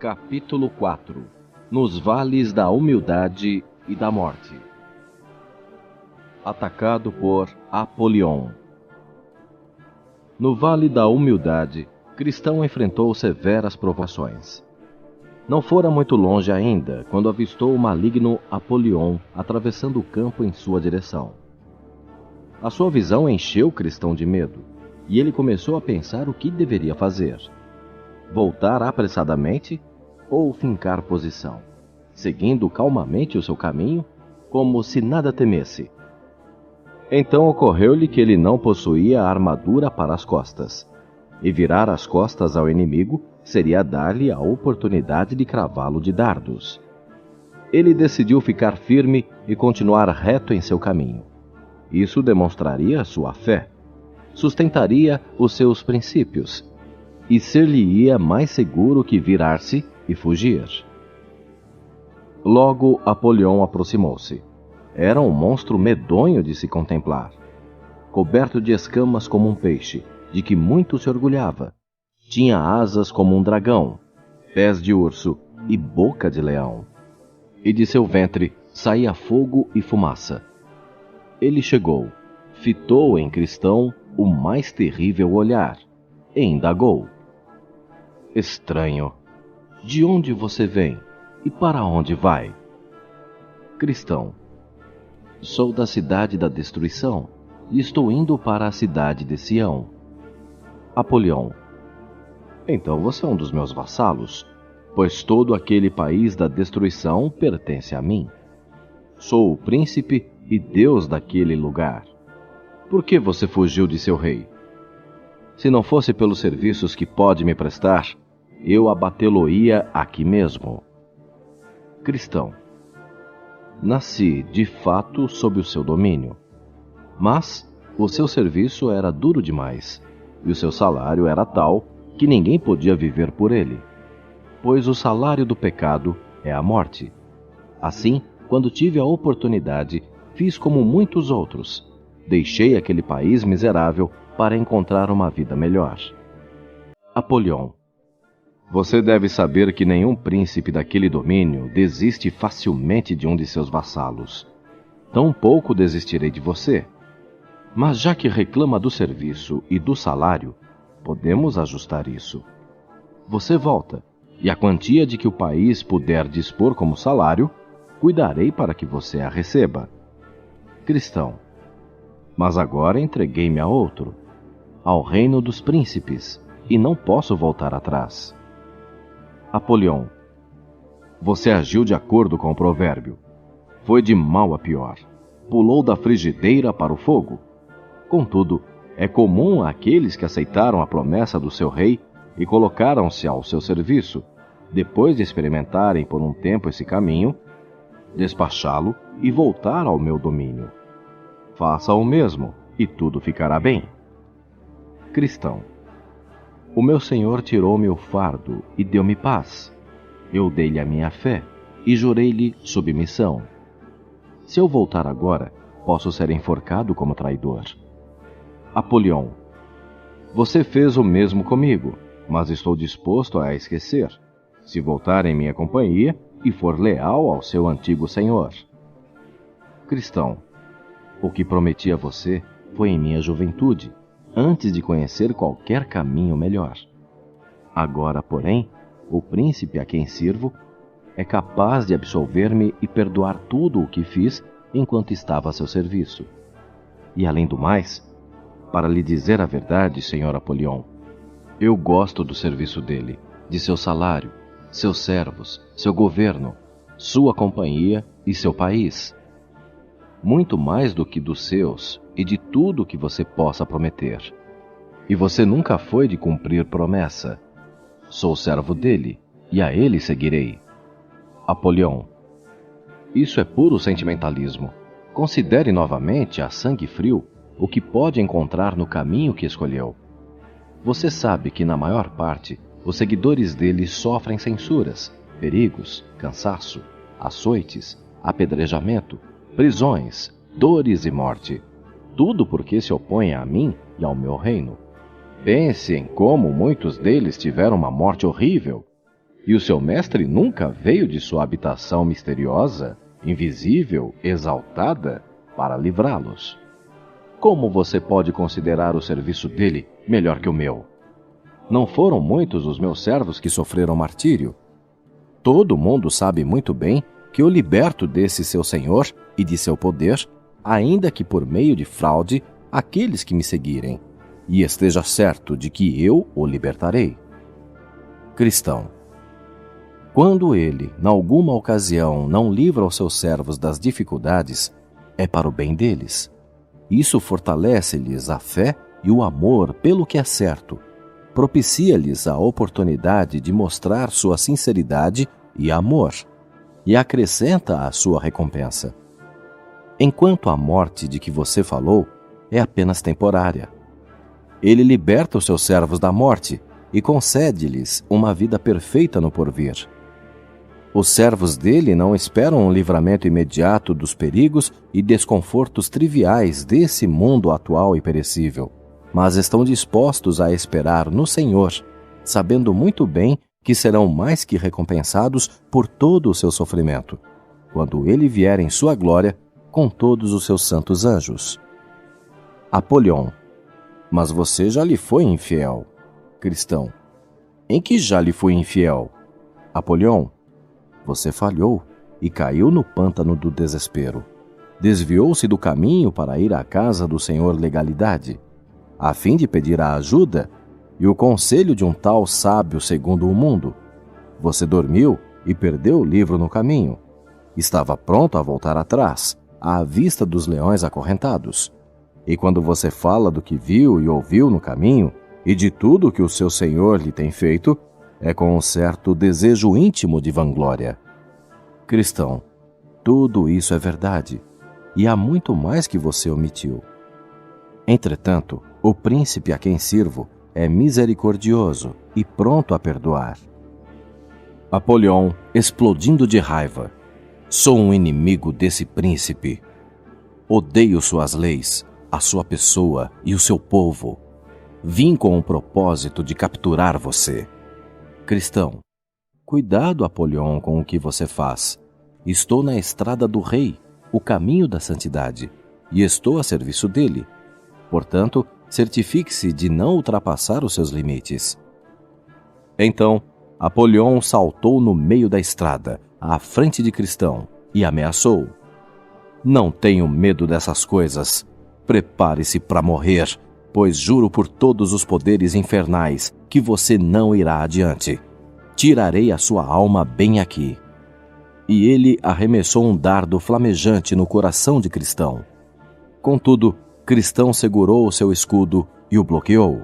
Capítulo 4 Nos vales da humildade e da morte. Atacado por Apolion. No vale da humildade, Cristão enfrentou severas provações. Não fora muito longe ainda, quando avistou o maligno Apolion atravessando o campo em sua direção. A sua visão encheu Cristão de medo, e ele começou a pensar o que deveria fazer. Voltar apressadamente ou fincar posição, seguindo calmamente o seu caminho, como se nada temesse. Então ocorreu-lhe que ele não possuía armadura para as costas, e virar as costas ao inimigo seria dar-lhe a oportunidade de cravá-lo de dardos. Ele decidiu ficar firme e continuar reto em seu caminho. Isso demonstraria sua fé, sustentaria os seus princípios, e ser-lhe-ia mais seguro que virar-se e fugir. Logo Apolion aproximou-se. Era um monstro medonho de se contemplar, coberto de escamas como um peixe, de que muito se orgulhava. Tinha asas como um dragão, pés de urso e boca de leão. E de seu ventre saía fogo e fumaça. Ele chegou, fitou em Cristão o mais terrível olhar, e indagou: Estranho, de onde você vem e para onde vai? Cristão: Sou da cidade da destruição e estou indo para a cidade de Sião. Apolion: Então você é um dos meus vassalos, pois todo aquele país da destruição pertence a mim. Sou o príncipe e Deus daquele lugar. Por que você fugiu de seu rei? Se não fosse pelos serviços que pode me prestar, eu abatê-lo-ia aqui mesmo. Cristão: Nasci, de fato, sob o seu domínio. Mas o seu serviço era duro demais, e o seu salário era tal que ninguém podia viver por ele. Pois o salário do pecado é a morte. Assim, quando tive a oportunidade, fiz como muitos outros. Deixei aquele país miserável para encontrar uma vida melhor. Apolion: Você deve saber que nenhum príncipe daquele domínio desiste facilmente de um de seus vassalos. Tampouco desistirei de você. Mas já que reclama do serviço e do salário, podemos ajustar isso. Você volta, e a quantia de que o país puder dispor como salário, cuidarei para que você a receba. Cristão: Mas agora entreguei-me a outro, ao reino dos príncipes, e não posso voltar atrás. Apolion: Você agiu de acordo com o provérbio. Foi de mal a pior. Pulou da frigideira para o fogo. Contudo, é comum àqueles que aceitaram a promessa do seu rei e colocaram-se ao seu serviço, depois de experimentarem por um tempo esse caminho, despachá-lo e voltar ao meu domínio. Faça o mesmo, e tudo ficará bem. Cristão: O meu Senhor tirou-me o fardo e deu-me paz. Eu dei-lhe a minha fé e jurei-lhe submissão. Se eu voltar agora, posso ser enforcado como traidor. Apolion: Você fez o mesmo comigo, mas estou disposto a esquecer, se voltar em minha companhia e for leal ao seu antigo senhor. Cristão: O que prometi a você foi em minha juventude, antes de conhecer qualquer caminho melhor. Agora, porém, o príncipe a quem sirvo é capaz de absolver-me e perdoar tudo o que fiz enquanto estava a seu serviço. E além do mais, para lhe dizer a verdade, senhor Apolion, eu gosto do serviço dele, de seu salário, seus servos, seu governo, sua companhia e seu país. Muito mais do que dos seus e de tudo que você possa prometer. E você nunca foi de cumprir promessa. Sou servo dele, e a ele seguirei. Apolion: Isso é puro sentimentalismo. Considere novamente, a sangue frio, o que pode encontrar no caminho que escolheu. Você sabe que, na maior parte, os seguidores dele sofrem censuras, perigos, cansaço, açoites, apedrejamento, prisões, dores e morte. Tudo porque se opõem a mim e ao meu reino. Pense em como muitos deles tiveram uma morte horrível. E o seu mestre nunca veio de sua habitação misteriosa, invisível, exaltada, para livrá-los. Como você pode considerar o serviço dele melhor que o meu? Não foram muitos os meus servos que sofreram martírio? Todo mundo sabe muito bem que eu liberto desse seu senhor e de seu poder, ainda que por meio de fraude, aqueles que me seguirem, e esteja certo de que eu o libertarei. Cristão. Quando ele, em alguma ocasião, não livra os seus servos das dificuldades, é para o bem deles. Isso fortalece-lhes a fé e o amor pelo que é certo, propicia-lhes a oportunidade de mostrar sua sinceridade e amor, e acrescenta a sua recompensa. Enquanto a morte de que você falou é apenas temporária. Ele liberta os seus servos da morte e concede-lhes uma vida perfeita no porvir. Os servos dele não esperam um livramento imediato dos perigos e desconfortos triviais desse mundo atual e perecível, mas estão dispostos a esperar no Senhor, sabendo muito bem que serão mais que recompensados por todo o seu sofrimento, quando ele vier em sua glória com todos os seus santos anjos. Apolion. Mas você já lhe foi infiel. Cristão. Em que já lhe fui infiel? Apolion. Você falhou e caiu no pântano do desespero. Desviou-se do caminho para ir à casa do Senhor Legalidade, a fim de pedir a ajuda e o conselho de um tal sábio segundo o mundo. Você dormiu e perdeu o livro no caminho. Estava pronto a voltar atrás, à vista dos leões acorrentados. E quando você fala do que viu e ouviu no caminho e de tudo que o seu Senhor lhe tem feito, é com um certo desejo íntimo de vanglória. Cristão, tudo isso é verdade, e há muito mais que você omitiu. Entretanto, o príncipe a quem sirvo é misericordioso e pronto a perdoar. Apolion, explodindo de raiva. Sou um inimigo desse príncipe. Odeio suas leis, a sua pessoa e o seu povo. Vim com o propósito de capturar você. Cristão, cuidado, Apolion, com o que você faz. Estou na estrada do rei, o caminho da santidade, e estou a serviço dele. Portanto, certifique-se de não ultrapassar os seus limites. Então, Apolion saltou no meio da estrada, à frente de Cristão, e ameaçou. Não tenho medo dessas coisas. Prepare-se para morrer, pois juro por todos os poderes infernais que você não irá adiante. Tirarei a sua alma bem aqui. E ele arremessou um dardo flamejante no coração de Cristão. Contudo, Cristão segurou o seu escudo e o bloqueou.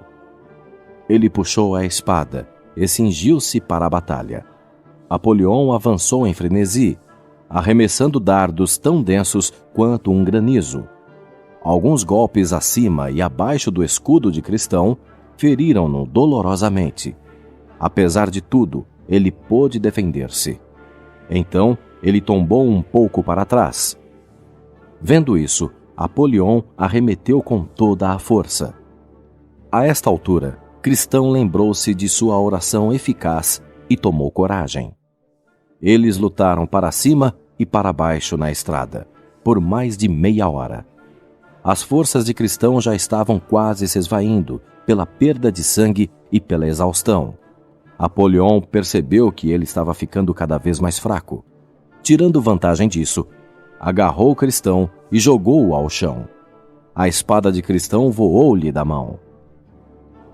Ele puxou a espada e cingiu-se para a batalha. Apolion avançou em frenesi, arremessando dardos tão densos quanto um granizo. Alguns golpes acima e abaixo do escudo de Cristão feriram-no dolorosamente. Apesar de tudo, ele pôde defender-se. Então, ele tombou um pouco para trás. Vendo isso, Apolion arremeteu com toda a força. A esta altura, Cristão lembrou-se de sua oração eficaz e tomou coragem. Eles lutaram para cima e para baixo na estrada, por mais de meia hora. As forças de Cristão já estavam quase se esvaindo pela perda de sangue e pela exaustão. Apolion percebeu que ele estava ficando cada vez mais fraco. Tirando vantagem disso, agarrou Cristão e jogou-o ao chão. A espada de Cristão voou-lhe da mão.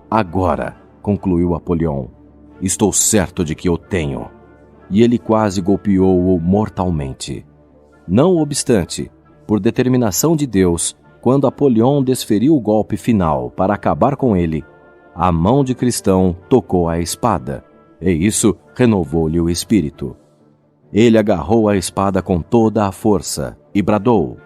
Agora, concluiu Apolion, estou certo de que o tenho. E ele quase golpeou-o mortalmente. Não obstante, por determinação de Deus, quando Apolion desferiu o golpe final para acabar com ele, a mão de Cristão tocou a espada, e isso renovou-lhe o espírito. Ele agarrou a espada com toda a força e bradou: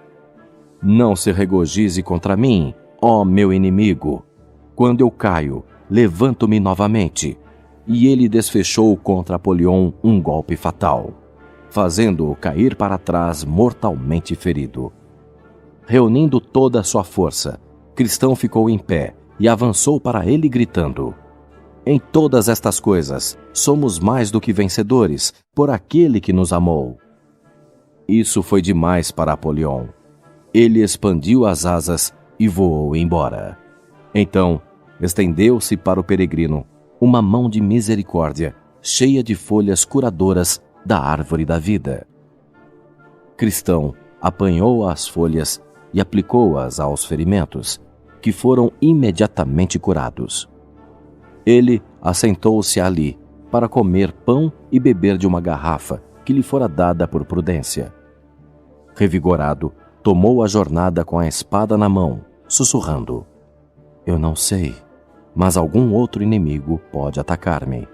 Não se regozije contra mim, ó meu inimigo. Quando eu caio, levanto-me novamente. E ele desfechou contra Apolion um golpe fatal, fazendo-o cair para trás mortalmente ferido. Reunindo toda a sua força, Cristão ficou em pé e avançou para ele gritando: Em todas estas coisas, somos mais do que vencedores por aquele que nos amou. Isso foi demais para Apolion. Ele expandiu as asas e voou embora. Então, estendeu-se para o peregrino uma mão de misericórdia, cheia de folhas curadoras da árvore da vida. Cristão apanhou as folhas e aplicou-as aos ferimentos, que foram imediatamente curados. Ele assentou-se ali para comer pão e beber de uma garrafa que lhe fora dada por prudência. Revigorado, tomou a jornada com a espada na mão, sussurrando: Eu não sei, mas algum outro inimigo pode atacar-me.